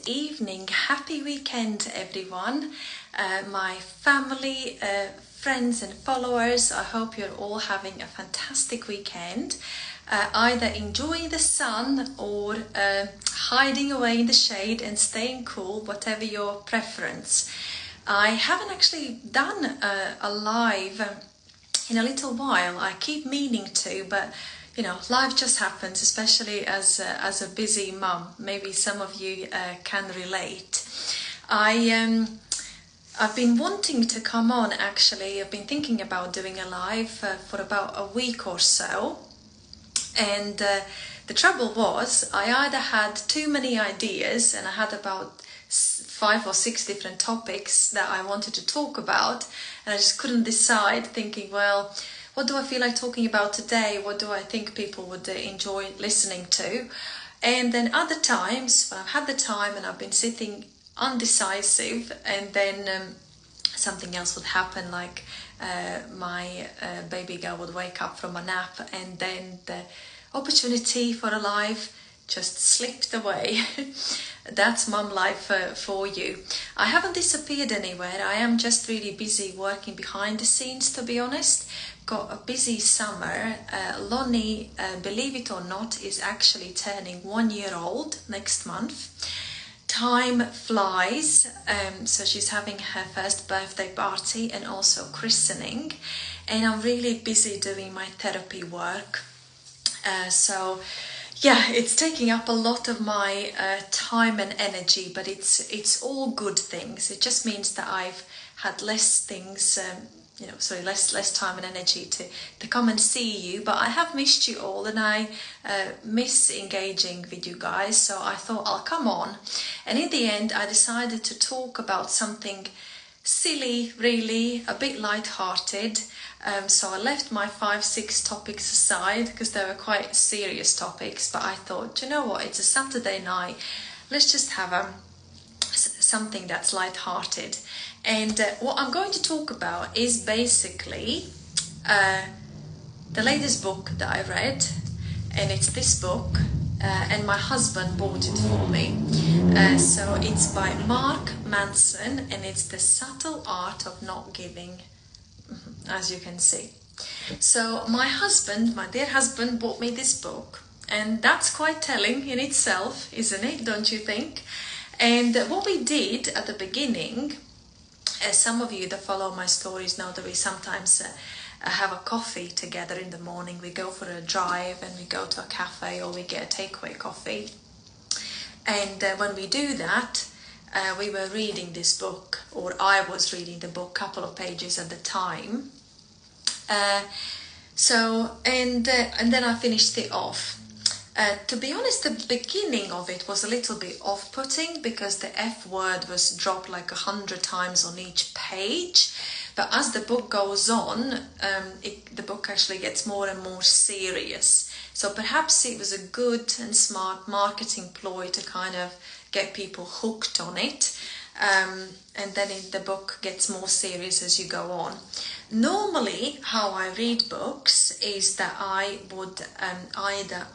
evening. Happy weekend, everyone. My family, friends and followers, I hope you're all having a fantastic weekend. Either enjoying the sun or hiding away in the shade and staying cool, whatever your preference. I haven't actually done a live in a little while. I keep meaning to, but you know, life just happens, especially as a busy mum. Maybe some of you can relate. I've been wanting to come on, actually. I've been thinking about doing a live for about a week or so. And the trouble was, I either had too many ideas, and I had about 5 or 6 different topics that I wanted to talk about, and I just couldn't decide, thinking, well, what do I feel like talking about today? What do I think people would enjoy listening to? And then other times, when I've had the time and I've been sitting undecisive, and then something else would happen, like my baby girl would wake up from a nap, and then the opportunity for a live just slipped away. That's mum life for you. I haven't disappeared anywhere. I am just really busy working behind the scenes, to be honest. Got a busy summer. Lonnie, believe it or not, is actually turning 1 year old next month. Time flies. So she's having her first birthday party and also christening. And I'm really busy doing my therapy work. So yeah, it's taking up a lot of my time and energy, but it's all good things. It just means that I've had less things, less time and energy to come and see you. But I have missed you all, and I miss engaging with you guys. So I thought I'll come on, and in the end, I decided to talk about something silly, really, a bit light-hearted. So I left my 5-6 topics aside because they were quite serious topics, but I thought, you know what, it's a Saturday night, let's just have something that's light-hearted. And what I'm going to talk about is basically the latest book that I read, and it's this book, and my husband bought it for me. So it's by Mark Manson, and it's The Subtle Art of Not Giving, as you can see. So my dear husband, bought me this book, and that's quite telling in itself, isn't it? Don't you think? And what we did at the beginning, as some of you that follow my stories know, that we sometimes have a coffee together in the morning. We go for a drive and we go to a cafe, or we get a takeaway coffee. And when we do that, we were reading this book, or I was reading the book, a couple of pages at the time. And then I finished it off. To be honest, the beginning of it was a little bit off-putting because the F word was dropped like 100 times on each page. But as the book goes on, the book actually gets more and more serious. So perhaps it was a good and smart marketing ploy to kind of get people hooked on it. And then the book gets more serious as you go on. Normally, how I read books is that I would either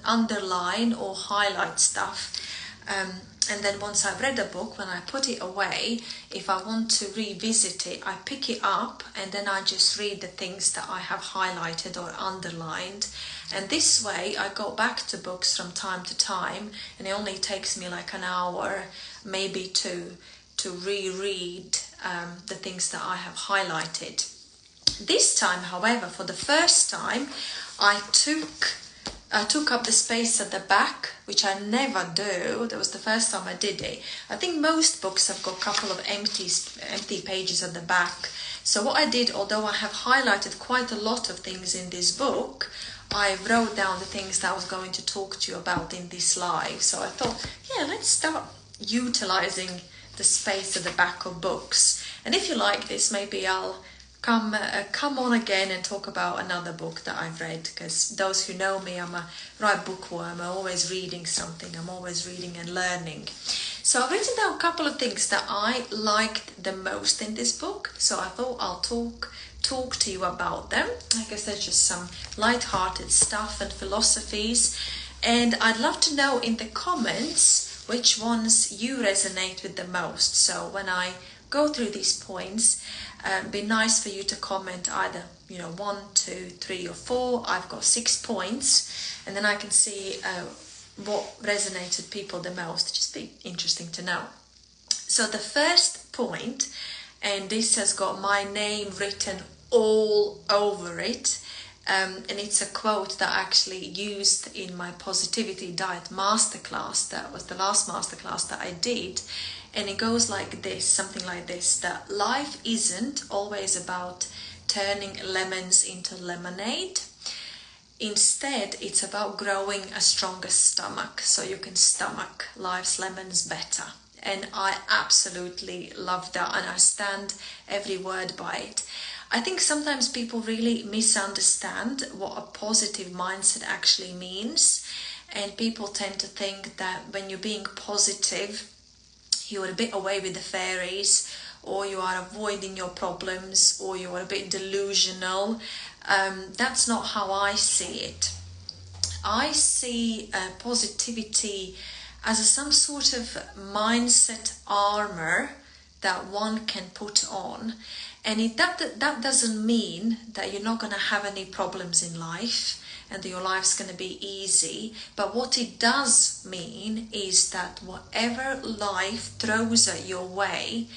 underline or highlight stuff. And then once I've read a book, when I put it away, if I want to revisit it, I pick it up and then I just read the things that I have highlighted or underlined. And this way I go back to books from time to time, and it only takes me like an hour maybe to reread the things that I have highlighted. This time, however, for the first time, I took up the space at the back, which I never do. That was the first time I did it. I think most books have got a couple of empty pages at the back. So what I did, although I have highlighted quite a lot of things in this book, I wrote down the things that I was going to talk to you about in this live. So I thought, yeah, let's start utilizing the space at the back of books. And if you like this, maybe I'll come on again and talk about another book that I've read, because those who know me, I'm a right bookworm. I'm always reading something. I'm always reading and learning. So I've written down a couple of things that I liked the most in this book. So I thought I'll talk to you about them. I guess there's just some light-hearted stuff and philosophies. And I'd love to know in the comments which ones you resonate with the most. So when I go through these points, be nice for you to comment either 1, 2, 3 or 4. I've got 6 points, and then I can see what resonated people the most. Just be interesting to know. So the first point, and this has got my name written all over it, and it's a quote that I actually used in my Positivity Diet Masterclass. That was the last masterclass that I did. And it goes like this, something like this, that life isn't always about turning lemons into lemonade. Instead, it's about growing a stronger stomach so you can stomach life's lemons better. And I absolutely love that, and I stand every word by it. I think sometimes people really misunderstand what a positive mindset actually means, and people tend to think that when you're being positive, you're a bit away with the fairies, or you are avoiding your problems, or you are a bit delusional. That's not how I see it. I see positivity as some sort of mindset armor that one can put on. And that doesn't mean that you're not going to have any problems in life and that your life's going to be easy. But what it does mean is that whatever life throws at your way,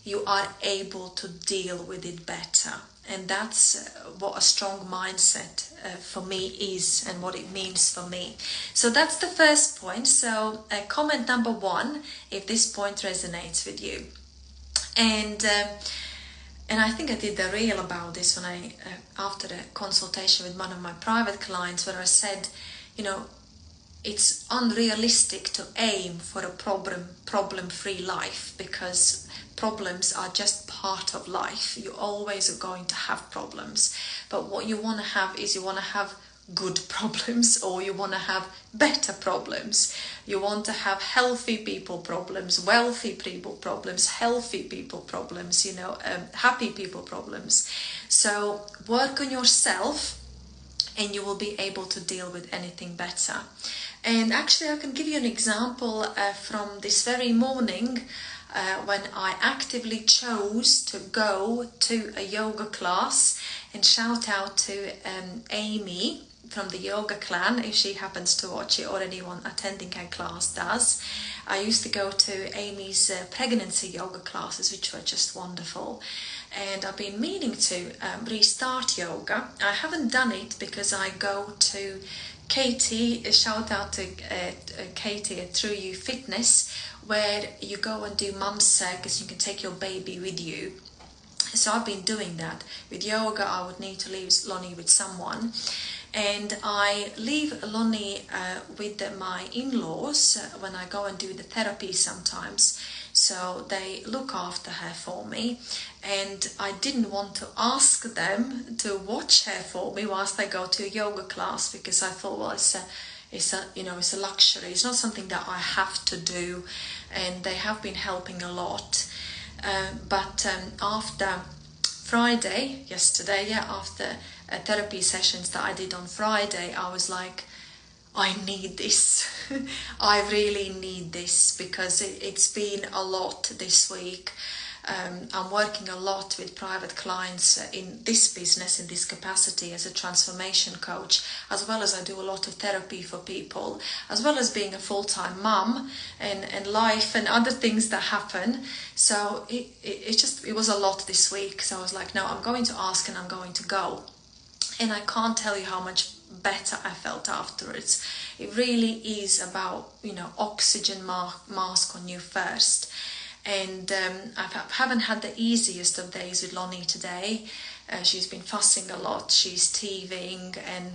you are able to deal with it better. And that's what a strong mindset for me is, and what it means for me. So that's the first point. So comment number 1 if this point resonates with you. And I think I did the reel about this when I after a consultation with one of my private clients, where I said, it's unrealistic to aim for a problem-free life, because problems are just part of life. You always are going to have problems, but what you want to have is, you want to have good problems, or you want to have better problems. You want to have healthy people problems, wealthy people problems, healthy people problems, happy people problems. So work on yourself and you will be able to deal with anything better. And actually I can give you an example from this very morning when I actively chose to go to a yoga class. And shout out to Amy from the Yoga Clan, if she happens to watch it, or anyone attending her class does. I used to go to Amy's pregnancy yoga classes, which were just wonderful. And I've been meaning to restart yoga. I haven't done it because I go to Katie, shout out to Katie at True You Fitness, where you go and do mum's circus. You can take your baby with you. So I've been doing that. With yoga, I would need to leave Lonnie with someone. And I leave Lonnie with my in-laws when I go and do the therapy sometimes. So they look after her for me. And I didn't want to ask them to watch her for me whilst I go to a yoga class, because I thought, well, it's a luxury. It's not something that I have to do. And they have been helping a lot. But after Friday, after therapy sessions that I did on Friday, I was like, I need this. I really need this, because it's been a lot this week. I'm working a lot with private clients in this business, in this capacity as a transformation coach, as well as I do a lot of therapy for people, as well as being a full-time mum and life and other things that happen. So it was a lot this week. So I was like, no, I'm going to ask and I'm going to go. And I can't tell you how much better I felt afterwards. It really is about, oxygen mask on you first. And I haven't had the easiest of days with Lonnie today. She's been fussing a lot, she's teething, and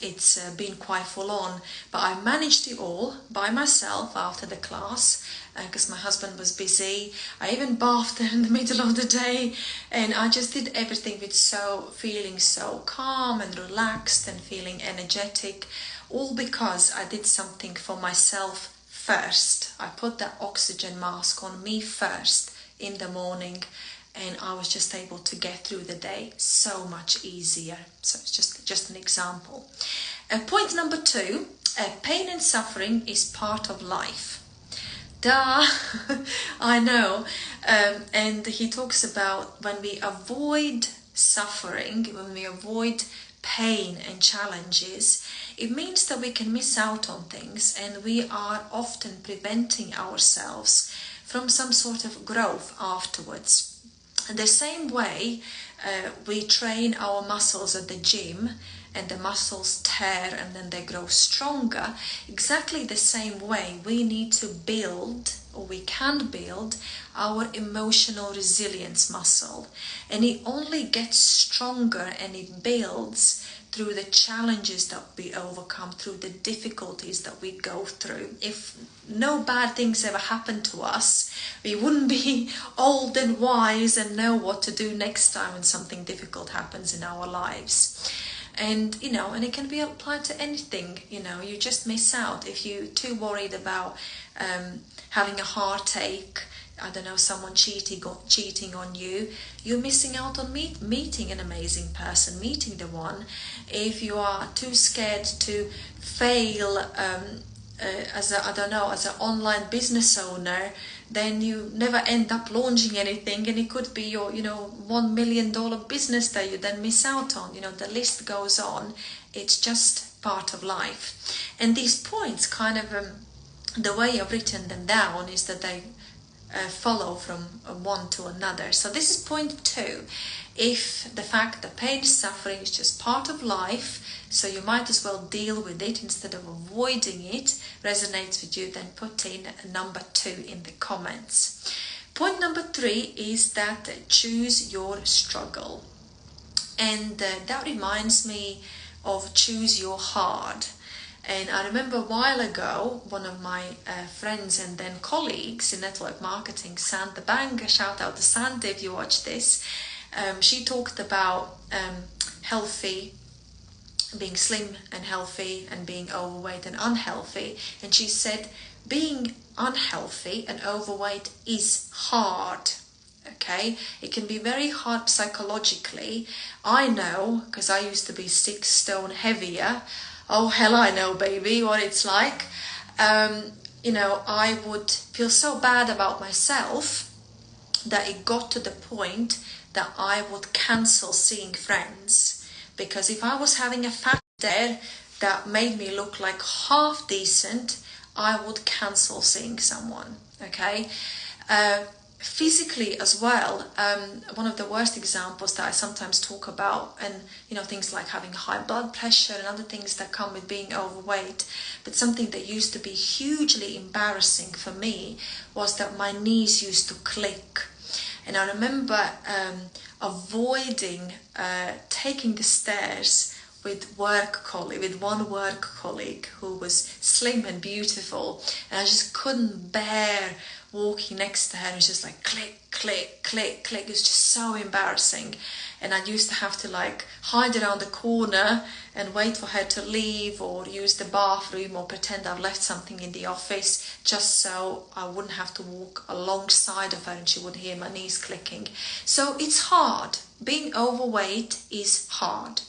it's been quite full on. But I managed it all by myself after the class, because my husband was busy. I even bathed her in the middle of the day, and I just did everything with feeling so calm and relaxed and feeling energetic, all because I did something for myself first. I put that oxygen mask on me first in the morning, and I was just able to get through the day so much easier. So it's just an example. Point number 2, pain and suffering is part of life. Duh, I know. And he talks about when we avoid suffering, when we avoid pain and challenges, it means that we can miss out on things, and we are often preventing ourselves from some sort of growth afterwards. The same way we train our muscles at the gym and the muscles tear and then they grow stronger, exactly the same way we need to build, or we can build, our emotional resilience muscle. And it only gets stronger and it builds through the challenges that we overcome, through the difficulties that we go through. If no bad things ever happened to us, we wouldn't be old and wise and know what to do next time when something difficult happens in our lives. And and it can be applied to anything. You just miss out if you're too worried about having a heartache. I don't know, someone cheating on you. You're missing out on meeting an amazing person, meeting the one. If you are too scared to fail as an online business owner, then you never end up launching anything, and it could be your $1 million business that you then miss out on. The list goes on. It's just part of life. And these points kind of the way I've written them down is that they follow from one to another. So this is point 2. If the fact that pain and suffering is just part of life, so you might as well deal with it instead of avoiding it, resonates with you, then put in number 2 in the comments. Point number 3 is that choose your struggle. And that reminds me of choose your hard. And I remember a while ago, one of my friends and then colleagues in network marketing, Sandra Bang, shout out to Sandra if you watch this, she talked about healthy, being slim and healthy, and being overweight and unhealthy. And she said being unhealthy and overweight is hard. Okay, it can be very hard psychologically. I know, because I used to be 6 stone heavier. Oh hell, I know, baby, what it's like. I would feel so bad about myself that it got to the point that I would cancel seeing friends, because if I was having a fat day that made me look like half decent, I would cancel seeing someone. Okay. Physically as well, one of the worst examples that I sometimes talk about, and things like having high blood pressure and other things that come with being overweight, but something that used to be hugely embarrassing for me was that my knees used to click. And I remember avoiding taking the stairs with one work colleague who was slim and beautiful, and I just couldn't bear walking next to her. It was just like click, click, click, click. It was just so embarrassing. And I used to have to hide around the corner and wait for her to leave, or use the bathroom, or pretend I've left something in the office, just so I wouldn't have to walk alongside of her and she wouldn't hear my knees clicking. So it's hard. Being overweight is hard.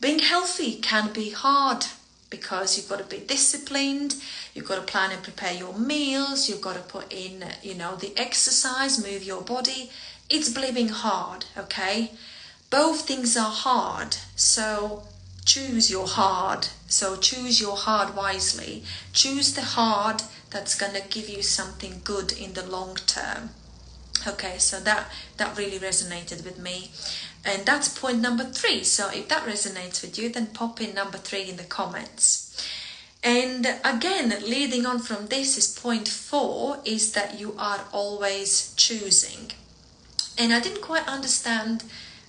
Being healthy can be hard, because you've got to be disciplined, you've got to plan and prepare your meals, you've got to put in, the exercise, move your body. It's blipping hard, okay? Both things are hard, so choose your hard. So choose your hard wisely. Choose the hard that's going to give you something good in the long term. Okay, so that really resonated with me. And that's point number 3. So if that resonates with you, then pop in number 3 in the comments. And again, leading on from this is point 4, is that you are always choosing. And I didn't quite understand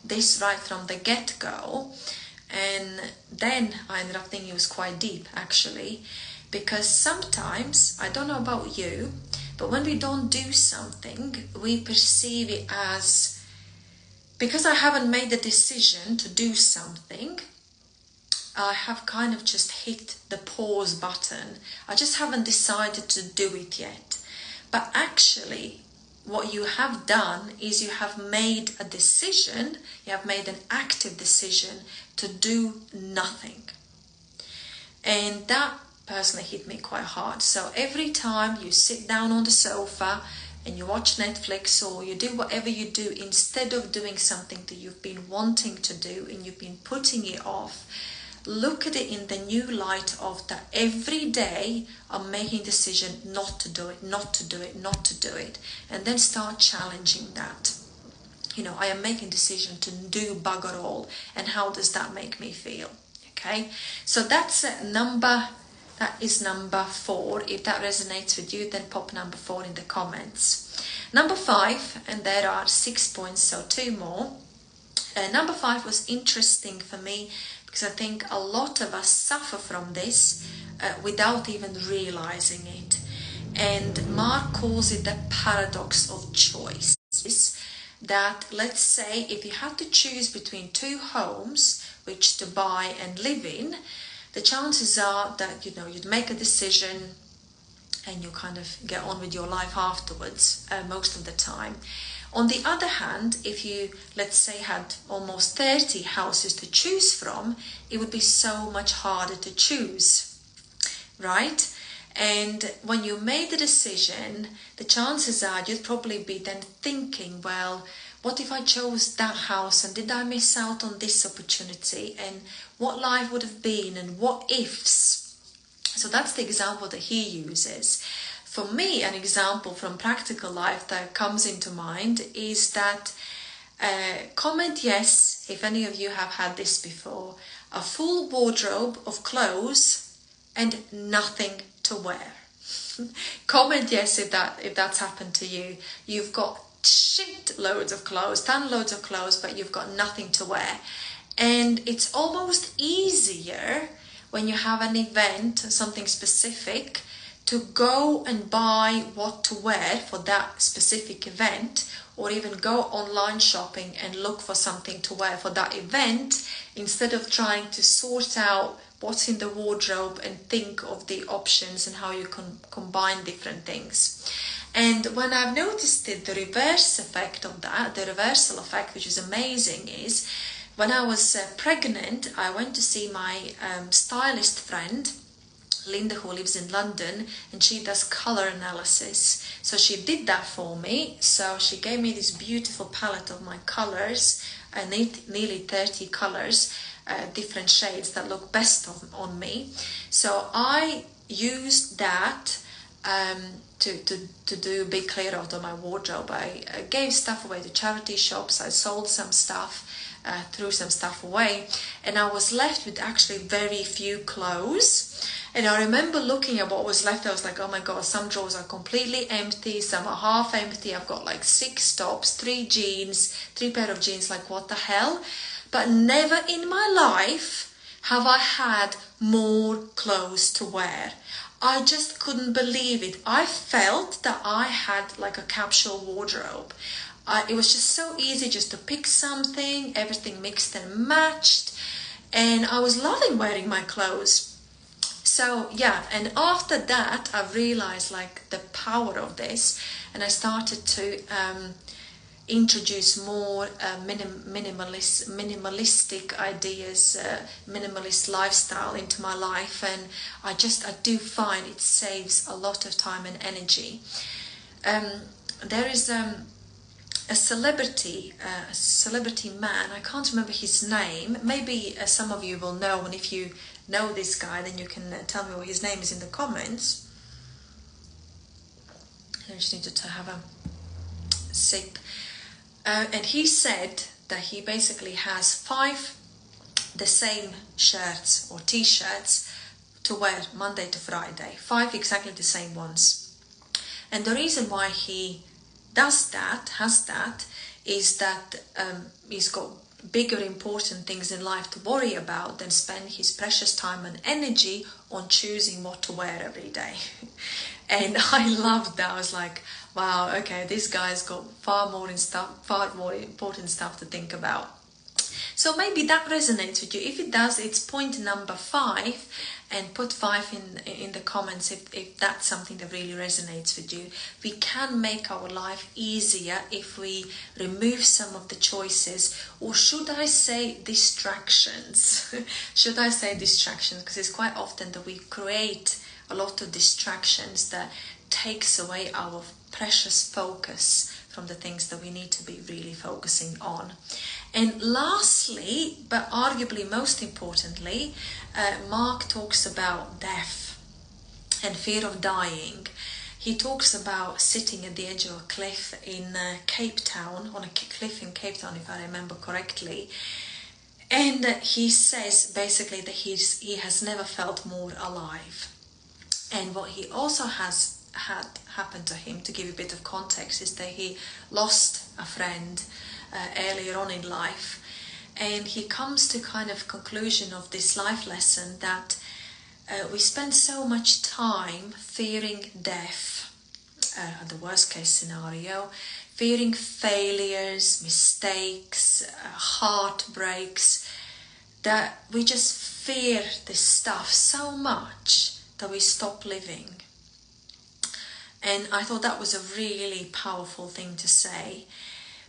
this right from the get-go. And then I ended up thinking it was quite deep, actually. Because sometimes, I don't know about you, but when we don't do something, we perceive it as, because I haven't made the decision to do something, I have kind of just hit the pause button. I just haven't decided to do it yet. But actually, what you have done is you have made a decision, you have made an active decision to do nothing. And that personally hit me quite hard. So every time you sit down on the sofa and you watch Netflix or you do whatever you do, instead of doing something that you've been wanting to do and you've been putting it off, look at it in the new light of that every day I'm making a decision not to do it, not to do it, not to do it, and then start challenging that. You know, I am making a decision to do bugger all, and how does that make me feel? Okay, so that's number 4. If that resonates with you, then pop number 4 in the comments. Number 5, and there are 6 points, so 2 more. Number 5 was interesting for me because I think a lot of us suffer from this without even realizing it. And Mark calls it the paradox of choice. That, let's say, if you had to choose between 2 homes which to buy and live in, the chances are that, you know, you'd make a decision and you kind of get on with your life afterwards most of the time. On the other hand, if you, let's say, had almost 30 houses to choose from, it would be so much harder to choose, right? And when you made the decision, the chances are you'd probably be then thinking, well, what if I chose that house and did I miss out on this opportunity, and what life would have been, and what ifs. So that's the example that he uses. For me, an example from practical life that comes into mind is that, comment yes if any of you have had this before, a full wardrobe of clothes and nothing to wear. Comment yes if that's happened to you. You've got shit loads of clothes, ton loads of clothes, but you've got nothing to wear. And it's almost easier when you have an event, something specific, to go and buy what to wear for that specific event, or even go online shopping and look for something to wear for that event, instead of trying to sort out what's in the wardrobe and think of the options and how you can combine different things. And when I've noticed it, the reverse effect of that, the reversal effect, which is amazing, is when I was pregnant, I went to see my stylist friend, Linda, who lives in London, and she does color analysis. So she did that for me. So she gave me this beautiful palette of my colors, nearly 30 colors, different shades that look best on me. So I used that to do a big clear out of my wardrobe. I gave stuff away to charity shops. I sold some stuff, threw some stuff away, and I was left with actually very few clothes. And I remember looking at what was left, I was like, oh my god, some drawers are completely empty, some are half empty. I've got like 6 tops, 3 jeans, 3 pair of jeans, like what the hell? But never in my life have I had more clothes to wear. I just couldn't believe it. I felt that I had like a capsule wardrobe. It was just so easy just to pick something, everything mixed and matched, and I was loving wearing my clothes. So yeah, and after that I realized like the power of this, and I started to introduce more minimalistic ideas, minimalist lifestyle into my life, and I do find it saves a lot of time and energy. There is a celebrity man, I can't remember his name, maybe some of you will know, and if you know this guy then you can tell me what his name is in the comments. I just needed to have a sip. And he said that he basically has 5 the same shirts or t-shirts to wear Monday to Friday, 5 exactly the same ones. And the reason why he has that, is that he's got bigger important things in life to worry about than spend his precious time and energy on choosing what to wear every day. And I loved that. I was like, wow, okay, this guy's got far more important stuff to think about. So maybe that resonates with you. If it does, it's point number 5, and put 5 in the comments if that's something that really resonates with you. We can make our life easier if we remove some of the choices, or should I say distractions? Should I say distractions? Because it's quite often that we create a lot of distractions that takes away our precious focus from the things that we need to be really focusing on. And lastly, but arguably most importantly, Mark talks about death and fear of dying. He talks about sitting at the edge of a cliff in Cape Town, on a cliff in Cape Town, if I remember correctly. And he says basically that he has never felt more alive. And what he also has had happen to him, to give you a bit of context, is that he lost a friend earlier on in life, and he comes to kind of conclusion of this life lesson that we spend so much time fearing death, the worst case scenario, fearing failures, mistakes, heartbreaks, that we just fear this stuff so much that we stop living. And I thought that was a really powerful thing to say,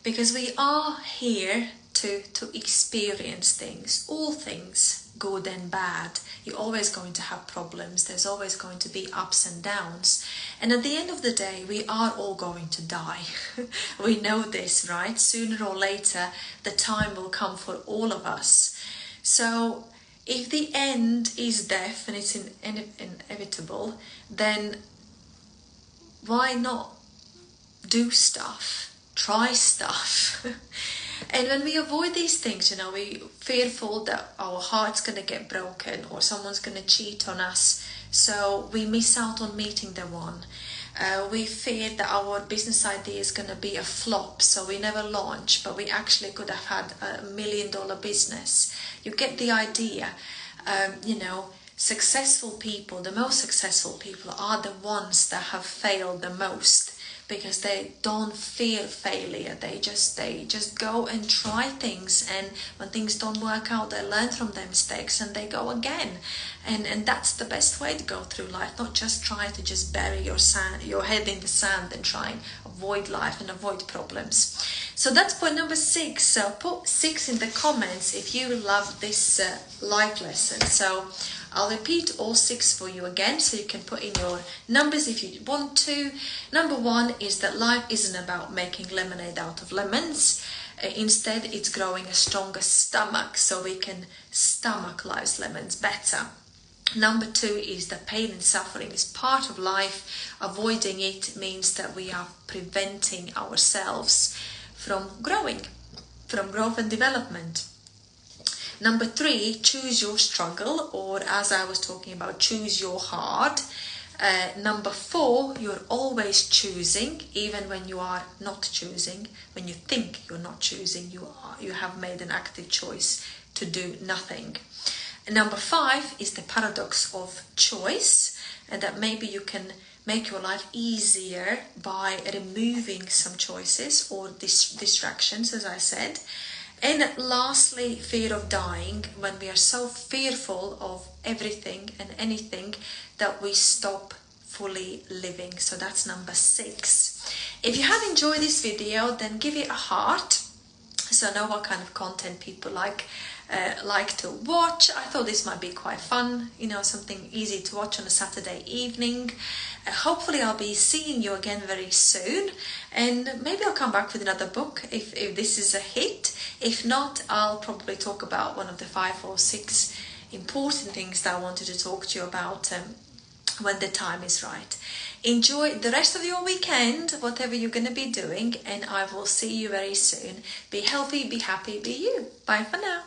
because we are here to experience things, all things, good and bad. You're always going to have problems. There's always going to be ups and downs. And at the end of the day, we are all going to die. We know this, right? Sooner or later, the time will come for all of us. So if the end is death and it's inevitable, then why not do stuff, try stuff? And when we avoid these things, we're fearful that our heart's going to get broken or someone's going to cheat on us, so we miss out on meeting the one. We fear that our business idea is going to be a flop, so we never launch, but we actually could have had $1 million business. You get the idea. Successful people, the most successful people, are the ones that have failed the most, because they don't fear failure. They just go and try things, and when things don't work out, they learn from their mistakes and they go again. And that's the best way to go through life, not just try to just bury your head in the sand and try and avoid life and avoid problems. So that's point number 6. So put 6 in the comments if you love this life lesson. So I'll repeat all 6 for you again, so you can put in your numbers if you want to. Number 1 is that life isn't about making lemonade out of lemons. Instead, it's growing a stronger stomach so we can stomach life's lemons better. Number 2 is that pain and suffering is part of life. Avoiding it means that we are preventing ourselves from growing, from growth and development. Number 3, choose your struggle, or as I was talking about, choose your heart. Number 4, you're always choosing, even when you are not choosing. When you think you're not choosing, you have made an active choice to do nothing. Number 5 is the paradox of choice, and that maybe you can make your life easier by removing some choices or distractions, as I said. And lastly, fear of dying, when we are so fearful of everything and anything that we stop fully living. So that's number 6. If you have enjoyed this video, then give it a heart, so I know what kind of content people like to watch. I thought this might be quite fun, something easy to watch on a Saturday evening. Hopefully I'll be seeing you again very soon, and maybe I'll come back with another book if this is a hit. If not, I'll probably talk about one of the 5 or 6 important things that I wanted to talk to you about when the time is right. Enjoy the rest of your weekend, whatever you're going to be doing, and I will see you very soon. Be healthy, be happy, be you. Bye for now.